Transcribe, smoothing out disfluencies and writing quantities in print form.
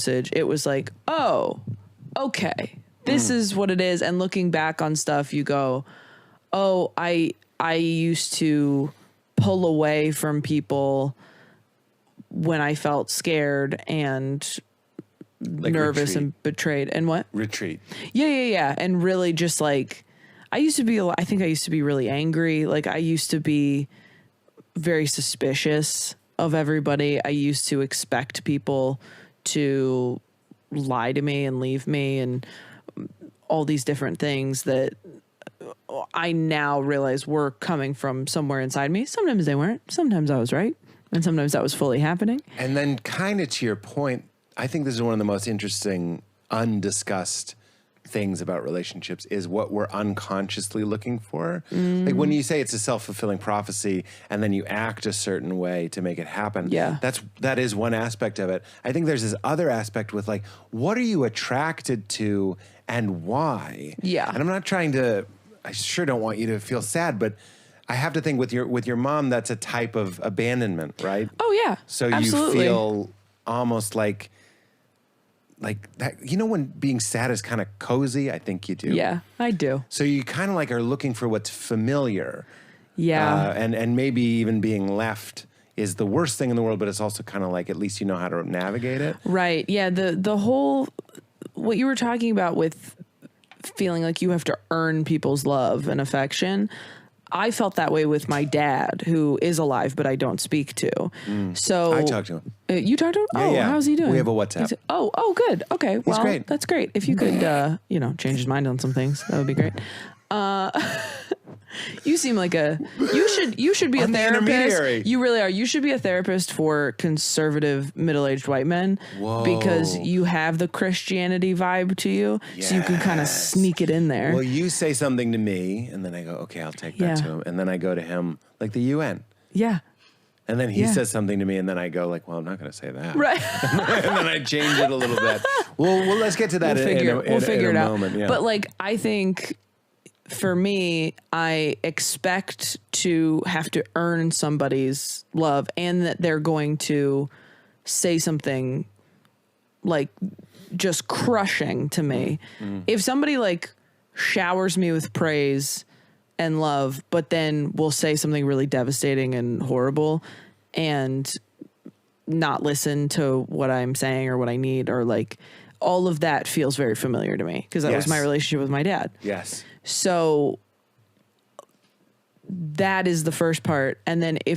it was like, oh, okay, this is what it is. And looking back on stuff, you go, oh, I used to pull away from people when I felt scared and like nervous retreat. and betrayed. And what? Retreat. Yeah. And really just like, I think I used to be really angry. Like I used to be very suspicious of everybody. I used to expect people to lie to me and leave me and all these different things that I now realize were coming from somewhere inside me. Sometimes they weren't. Sometimes I was right. And sometimes that was fully happening. And then kind of to your point, I think this is one of the most interesting undiscussed things about relationships is what we're unconsciously looking for. Like when you say it's a self-fulfilling prophecy and then you act a certain way to make it happen. Yeah. That is one aspect of it. I think there's this other aspect with like, what are you attracted to and why? Yeah. And I'm not trying to, I sure don't want you to feel sad, but I have to think with your mom, that's a type of abandonment, right? Oh yeah. So absolutely. you feel almost like that, you know, when being sad is kind of cozy, I think you do. Yeah, I do. So you kind of like are looking for what's familiar. Yeah. And maybe even being left is the worst thing in the world, but it's also kind of like, at least you know how to navigate it. Right. Yeah. The whole, what you were talking about with feeling like you have to earn people's love and affection, I felt that way with my dad, who is alive, but I don't speak to. So I talked to him. You talked to him? Yeah, oh, yeah. how's he doing? We have a WhatsApp. Oh, good. Okay. Well, great. that's great. If you could, change his mind on some things, that would be great. You seem like you should be a I'm the therapist. intermediary. You really are. You should be a therapist for conservative middle-aged white men. Whoa. Because you have the Christianity vibe to you. So you can kind of Yes. sneak it in there. Well, you say something to me, and then I go, okay, I'll take that Yeah. to him. And then I go to him, like the UN. Yeah. And then he Yeah. says something to me, and then I go like, well, I'm not going to say that. Right. And then I change it a little bit. Well, let's get to that We'll figure in it a out. moment. Yeah. But like, I think for me, I expect to have to earn somebody's love and that they're going to say something like just crushing to me. If somebody like showers me with praise and love, but then will say something really devastating and horrible and not listen to what I'm saying or what I need, or like all of that feels very familiar to me because that was Yes. my relationship with my dad. Yes. So that is the first part. And then if